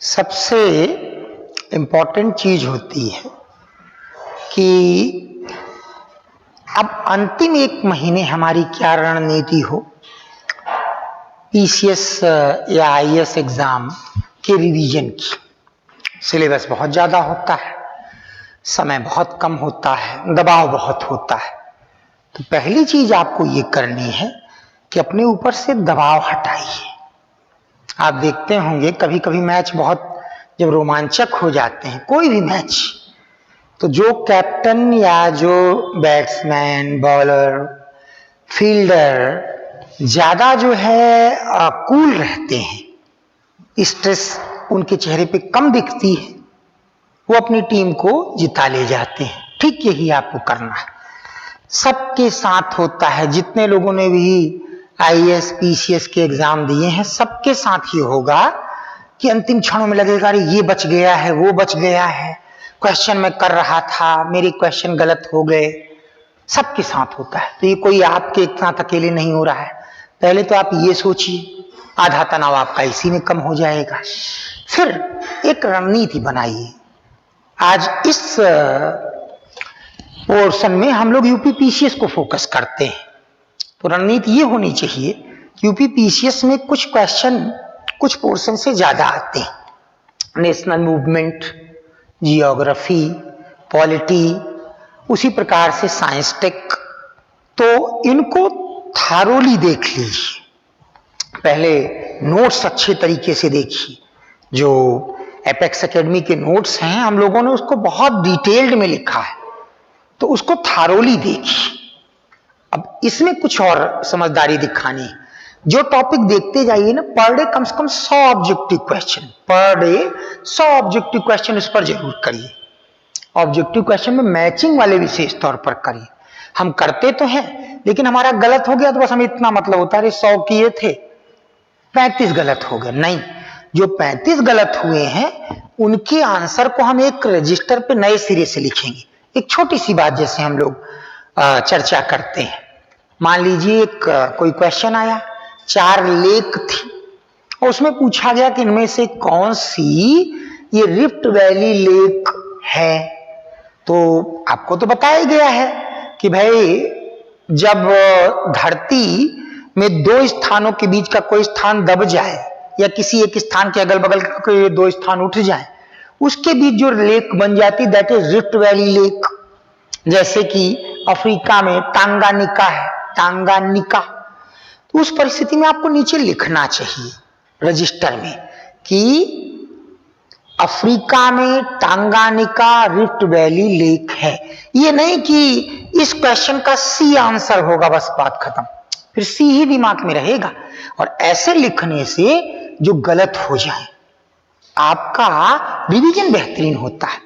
सबसे इम्पोर्टेंट चीज होती है कि अब अंतिम एक महीने हमारी क्या रणनीति हो पीसीएस या आईएएस एग्जाम के रिवीजन की। सिलेबस बहुत ज्यादा होता है, समय बहुत कम होता है, दबाव बहुत होता है। तो पहली चीज आपको ये करनी है कि अपने ऊपर से दबाव हटाइए। आप देखते होंगे कभी कभी मैच बहुत जब रोमांचक हो जाते हैं, कोई भी मैच, तो जो कैप्टन या जो बैट्समैन, बॉलर, फील्डर ज्यादा जो है कूल रहते हैं, स्ट्रेस उनके चेहरे पे कम दिखती है, वो अपनी टीम को जिता ले जाते हैं। ठीक यही आपको करना है, सबके साथ होता है। जितने लोगों ने भी आईएएस पीसीएस के एग्जाम दिए हैं, सबके साथ ही होगा कि अंतिम क्षणों में लगेगा अरे ये बच गया है, वो बच गया है, क्वेश्चन मैं कर रहा था, मेरे क्वेश्चन गलत हो गए। सबके साथ होता है। तो ये कोई आपके साथ अकेले नहीं हो रहा है। पहले तो आप ये सोचिए, आधा तनाव आपका इसी में कम हो जाएगा। फिर एक रणनीति बनाइए। आज इस पोर्शन में हम लोग यूपी पीसीएस को फोकस करते हैं, तो रणनीति ये होनी चाहिए कि यूपी पीसीएस में कुछ क्वेश्चन कुछ पोर्शन से ज्यादा आते हैं। नेशनल मूवमेंट, जियोग्राफी, पॉलिटी, उसी प्रकार से साइंस टेक। तो इनको थारोली देख लीजिए। पहले नोट्स अच्छे तरीके से देखिए। जो एपेक्स एकेडमी के नोट्स हैं, हम लोगों ने उसको बहुत डिटेल्ड में लिखा है, तो उसको थारोली देखिए। अब इसमें कुछ और समझदारी दिखानी है। जो टॉपिक देखते जाइए ना, पर डे कम से कम 100 objective question, per day 100 objective question इस पर जरूर करिए। ऑब्जेक्टिव क्वेश्चन में मैचिंग वाले विशेष तौर पर करिए। हम करते तो हैं, लेकिन हमारा गलत हो गया तो बस हमें इतना मतलब होता है 100 किए थे, 35 गलत हो गए। नहीं, जो 35 गलत हुए हैं उनके आंसर को हम एक रजिस्टर पे नए सिरे से लिखेंगे। एक छोटी सी बात जैसे हम लोग चर्चा करते हैं। मान लीजिए एक कोई क्वेश्चन आया, 4 लेक थी और उसमें पूछा गया कि इनमें से कौन सी ये रिफ्ट वैली लेक है। तो आपको तो बताया गया है कि भाई जब धरती में 2 स्थानों के बीच का कोई स्थान दब जाए या किसी एक स्थान के अगल बगल के 2 स्थान उठ जाए, उसके बीच जो लेक बन जाती, that is rift valley lake. जैसे कि अफ्रीका में टांगानिका है, टांगानिका। तो उस परिस्थिति में आपको नीचे लिखना चाहिए रजिस्टर में कि अफ्रीका में टांगानिका रिफ्ट वैली लेक है। ये नहीं कि इस क्वेश्चन का सी आंसर होगा, बस बात खत्म। फिर सी ही दिमाग में रहेगा। और ऐसे लिखने से जो गलत हो जाए, आपका रिवीजन बेहतरीन होता है।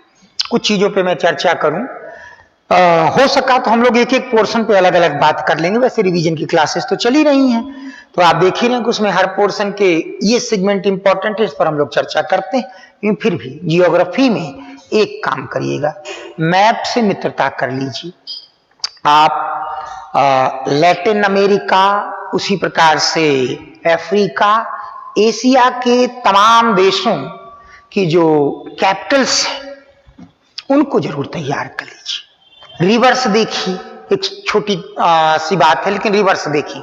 कुछ चीजों पे मैं चर्चा करूं, हो सका तो हम लोग एक एक पोर्शन पे अलग अलग बात कर लेंगे। वैसे रिवीजन की क्लासेस तो चली रही हैं, तो आप देख ही रहे हैं कि उसमें हर पोर्शन के ये सेगमेंट इंपॉर्टेंट है, इस पर हम लोग चर्चा करते हैं। लेकिन फिर भी जियोग्राफी में एक काम करिएगा, मैप से मित्रता कर लीजिए। आप लैटिन अमेरिका, उसी प्रकार से अफ्रीका, एशिया के तमाम देशों की जो कैपिटल्स हैं उनको जरूर तैयार कर लीजिए। रिवर्स देखिए, एक छोटी सी बात है लेकिन रिवर्स देखिए।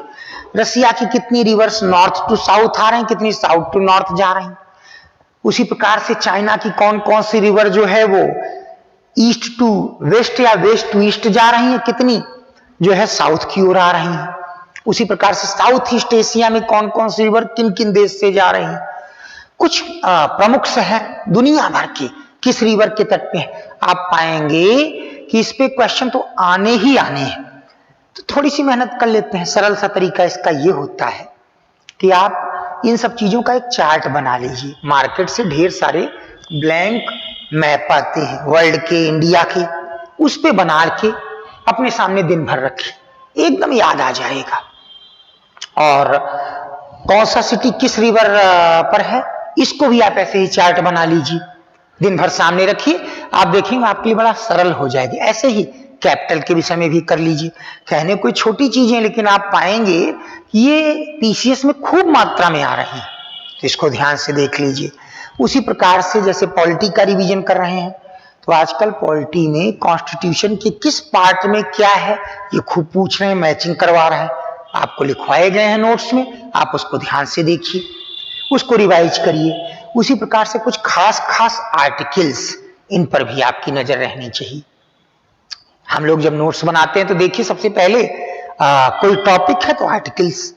रसिया की कितनी रिवर्स नॉर्थ टू साउथ आ रहे हैं, कितनी साउथ टू नॉर्थ जा रही हैं। उसी प्रकार से चाइना की कौन कौन सी रिवर जो है वो ईस्ट टू वेस्ट या वेस्ट टू ईस्ट जा रही हैं, कितनी जो है साउथ की ओर आ रही हैं। उसी प्रकार से साउथ ईस्ट एशिया में कौन कौन सी रिवर किन किन देश से जा रही हैं। कुछ प्रमुख शहर दुनिया भर के किस रिवर के तट पे आप पाएंगे कि इस पे क्वेश्चन तो आने ही आने हैं। तो थोड़ी सी मेहनत कर लेते हैं। सरल सा तरीका इसका ये होता है कि आप इन सब चीजों का एक चार्ट बना लीजिए। मार्केट से ढेर सारे ब्लैंक मैप आते हैं वर्ल्ड के, इंडिया के, उस पे बना के अपने सामने दिन भर रखिए, एकदम याद आ जाएगा। और कौन सा सिटी किस रिवर पर है, इसको भी आप ऐसे ही चार्ट बना लीजिए, दिन भर सामने रखिए, आप देखेंगे आपके लिए बड़ा सरल हो जाएगी। ऐसे ही कैपिटल के विषय में भी कर लीजिए। कहने कोई छोटी चीजें, लेकिन आप पाएंगे ये पीसीएस में खूब मात्रा में आ रही है, तो इसको ध्यान से देख लीजिए। उसी प्रकार से जैसे पॉलिटी का रिवीजन कर रहे हैं, तो आजकल पॉलिटी में कॉन्स्टिट्यूशन के किस पार्ट में क्या है ये खूब पूछ रहे हैं, मैचिंग करवा रहे हैं। आपको लिखवाए गए हैं नोट्स में, आप उसको ध्यान से देखिए, उसको रिवाइज करिए। उसी प्रकार से कुछ खास खास आर्टिकल्स, इन पर भी आपकी नजर रहनी चाहिए। हम लोग जब नोट्स बनाते हैं तो देखिए सबसे पहले कोई टॉपिक है तो आर्टिकल्स,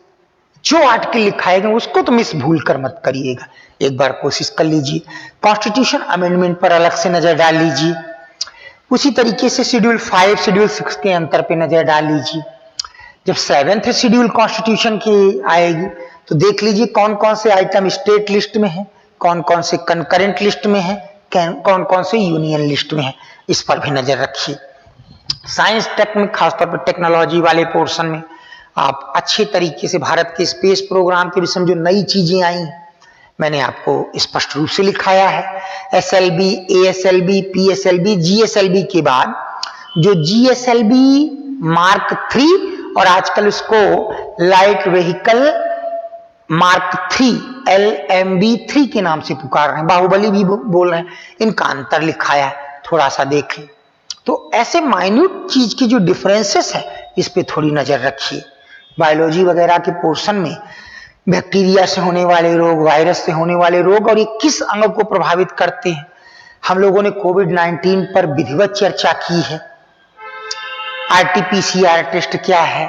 जो आर्टिकल लिखाए गए उसको तो मिस भूल कर मत करिएगा, एक बार कोशिश कर लीजिए। कॉन्स्टिट्यूशन अमेंडमेंट पर अलग से नजर डाल लीजिए। उसी तरीके से शेड्यूल 5 शेड्यूल 6 के अंतर पे नजर डाल लीजिए। जब 7th शेड्यूल कॉन्स्टिट्यूशन की आएगी तो देख लीजिए कौन कौन से आइटम स्टेट लिस्ट में है, कौन कौन से कंकरेंट लिस्ट में है, कौन कौन से यूनियन लिस्ट में है, इस पर भी नजर रखिए। साइंस टेक में, खासतौर पर टेक्नोलॉजी वाले पोर्शन में आप अच्छे तरीके से भारत के स्पेस प्रोग्राम के विषय में जो नई चीजें आई हैं मैंने आपको स्पष्ट रूप से लिखाया है। SLB, ASLB, PSLB, GSLB के बाद जो GSLB Mark 3 और आजकल उसको लाइट व्हीकल Mark 3 LMB3 के नाम से पुकार रहे हैं, बाहुबली भी बोल रहे हैं, इनका अंतर लिखाया है, थोड़ा सा देखें। तो ऐसे माइन्यूट चीज की जो डिफरेंसेस है इस पे थोड़ी नजर रखिए। बायोलॉजी वगैरह के पोर्शन में बैक्टीरिया से होने वाले रोग, वायरस से होने वाले रोग और ये किस अंग को प्रभावित करते हैं, हम लोगों ने कोविड-19 पर विधिवत चर्चा की है। RT-PCR टेस्ट क्या है,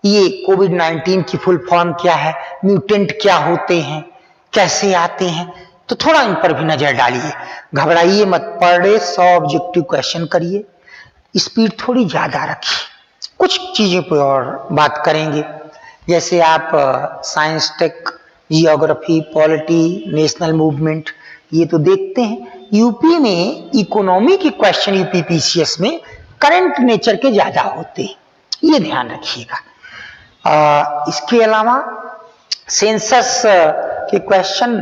ये कोविड-19 की फुल फॉर्म क्या है, म्यूटेंट क्या होते हैं, कैसे आते हैं, तो थोड़ा इन पर भी नजर डालिए। घबराइए मत, पर डे 100 ऑब्जेक्टिव क्वेश्चन करिए, स्पीड थोड़ी ज्यादा रखिए। कुछ चीजों पर और बात करेंगे, जैसे आप science tech, geography, polity, national movement, ये तो देखते हैं। यूपी में इकोनॉमी के क्वेश्चन यूपी PCS में करंट नेचर के ज्यादा होते हैं, ये ध्यान रखिएगा। इसके अलावा सेंसस के क्वेश्चन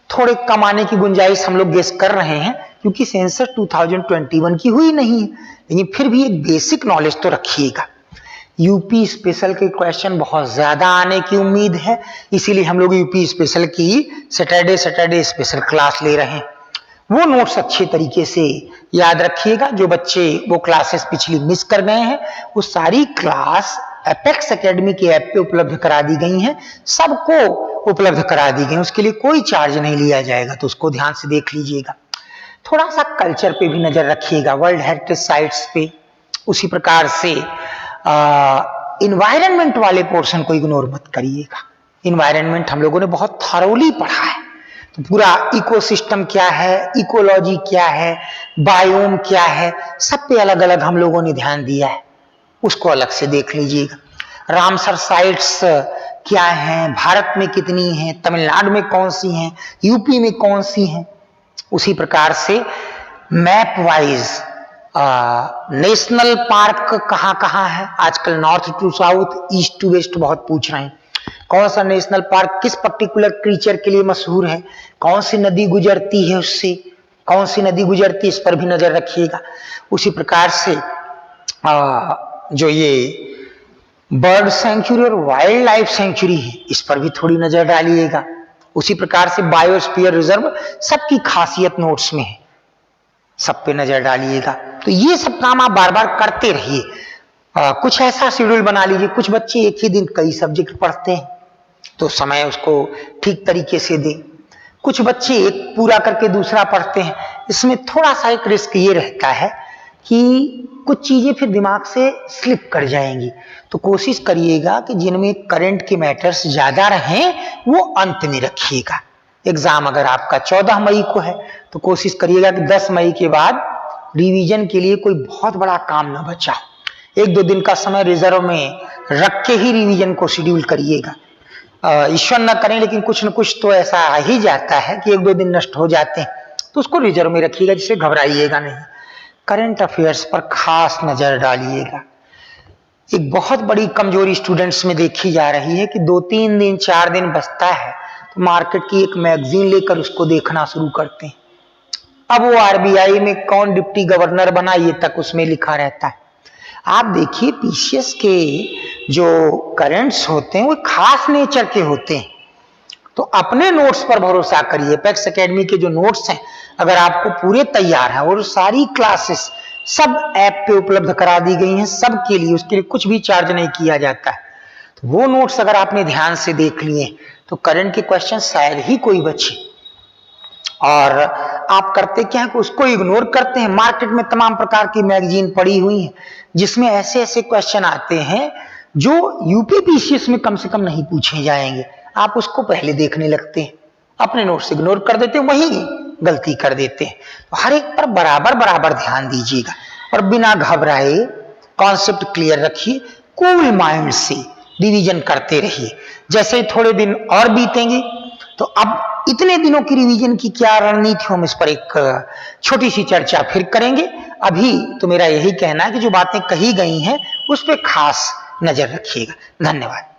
थोड़े कम आने की गुंजाइश हम लोग गेस कर रहे हैं, क्योंकि सेंसस 2021 की हुई नहीं है, लेकिन फिर भी एक बेसिक नॉलेज तो रखिएगा। यूपी स्पेशल के क्वेश्चन बहुत ज्यादा आने की उम्मीद है, इसीलिए हम लोग यूपी स्पेशल की सैटरडे स्पेशल क्लास ले रहे हैं। वो नोट्स अच्छे तरीके से याद रखिएगा। जो बच्चे वो क्लासेस पिछली मिस कर गए हैं, वो सारी क्लास एपेक्स एकेडमी के ऐप पे उपलब्ध करा दी गई हैं, सबको उपलब्ध करा दी गई, उसके लिए कोई चार्ज नहीं लिया जाएगा, तो उसको ध्यान से देख लीजिएगा। थोड़ा सा कल्चर पे भी नजर रखिएगा, वर्ल्ड हेरिटेज साइट्स पे। उसी प्रकार से इन्वायरमेंट वाले पोर्शन को इग्नोर मत करिएगा। इन्वायरमेंट हम लोगों ने बहुत थॉरोली पढ़ा है, तो पूरा इकोसिस्टम क्या है, इकोलॉजी क्या है, बायोम क्या है, सब पे अलग अलग हम लोगों ने ध्यान दिया है, उसको अलग से देख लीजिएगा। रामसर साइट्स क्या हैं, भारत में कितनी हैं, तमिलनाडु में कौन सी हैं, यूपी में कौन सी हैं। उसी प्रकार से मैप वाइज नेशनल पार्क कहाँ कहाँ है, आजकल north to south, east to west बहुत पूछ रहे हैं। कौन सा नेशनल पार्क किस पर्टिकुलर क्रीचर के लिए मशहूर है, कौन सी नदी गुजरती है उससे, कौन सी नदी गुजरती है, इस पर भी नजर रखिएगा। उसी प्रकार से जो ये बर्ड सेंचुरी और वाइल्ड लाइफ सेंचुरी है, इस पर भी थोड़ी नजर डालिएगा। उसी प्रकार से बायोस्फीयर रिजर्व, सबकी खासियत नोट्स में है, सब पे नजर डालिएगा। तो ये सब काम आप बार बार करते रहिए। कुछ ऐसा शेड्यूल बना लीजिए, कुछ बच्चे एक ही दिन कई सब्जेक्ट पढ़ते हैं तो समय उसको ठीक तरीके से दें। कुछ बच्चे एक पूरा करके दूसरा पढ़ते हैं, इसमें थोड़ा सा एक रिस्क ये रहता है कि कुछ चीजें फिर दिमाग से स्लिप कर जाएंगी, तो कोशिश करिएगा कि जिनमें करंट के मैटर्स ज्यादा रहें वो अंत में रखिएगा। एग्जाम अगर आपका 14 मई को है तो कोशिश करिएगा कि 10 मई के बाद रिवीजन के लिए कोई बहुत बड़ा काम ना बचा, 1-2 दिन का समय रिजर्व में रख के ही रिवीजन को शेड्यूल करिएगा। ईश्वर न करें लेकिन कुछ न कुछ तो ऐसा आ ही जाता है कि 1-2 दिन नष्ट हो जाते हैं, तो उसको रिजर्व में रखिएगा, जिससे घबराइएगा नहीं। करंट अफेयर्स पर खास नजर डालिएगा। एक बहुत बड़ी कमजोरी स्टूडेंट्स में देखी जा रही है कि 2-3 दिन 4 दिन बचता है तो मार्केट की एक मैगजीन लेकर उसको देखना शुरू करते हैं। अब वो RBI में कौन डिप्टी गवर्नर बना ये तक उसमें लिखा रहता है। आप देखिए PCS के जो करंट्स होते हैं वो खास नेचर के होते हैं, तो अपने नोट्स पर भरोसा करिए। अपेक्स एकेडमी के जो नोट्स हैं अगर आपको पूरे तैयार हैं और सारी क्लासेस सब ऐप पे उपलब्ध करा दी गई हैं सबके लिए, उसके लिए कुछ भी चार्ज नहीं किया जाता है। तो वो नोट्स अगर आपने ध्यान से देख लिए तो करंट के क्वेश्चन शायद ही कोई बचे। और आप करते क्या है कि उसको इग्नोर करते हैं। मार्केट में तमाम प्रकार की मैगजीन पड़ी हुई हैं जिसमें ऐसे ऐसे क्वेश्चन आते हैं जो यूपी पीसीएस में कम से कम नहीं पूछे जाएंगे, आप उसको पहले देखने लगते हैं, अपने नोट्स इग्नोर कर देते हैं, वही गलती कर देते हैं। तो हर एक पर बराबर बराबर ध्यान दीजिएगा और बिना घबराए कॉन्सेप्ट क्लियर रखिए, कूल माइंड से रिवीजन करते रहिए। जैसे ही थोड़े दिन और बीतेंगे तो अब इतने दिनों की रिवीजन की क्या रणनीति हो, हम इस पर एक छोटी सी चर्चा फिर करेंगे। अभी तो मेरा यही कहना है कि जो बातें कही गई हैं उस पर खास नजर रखिएगा। धन्यवाद।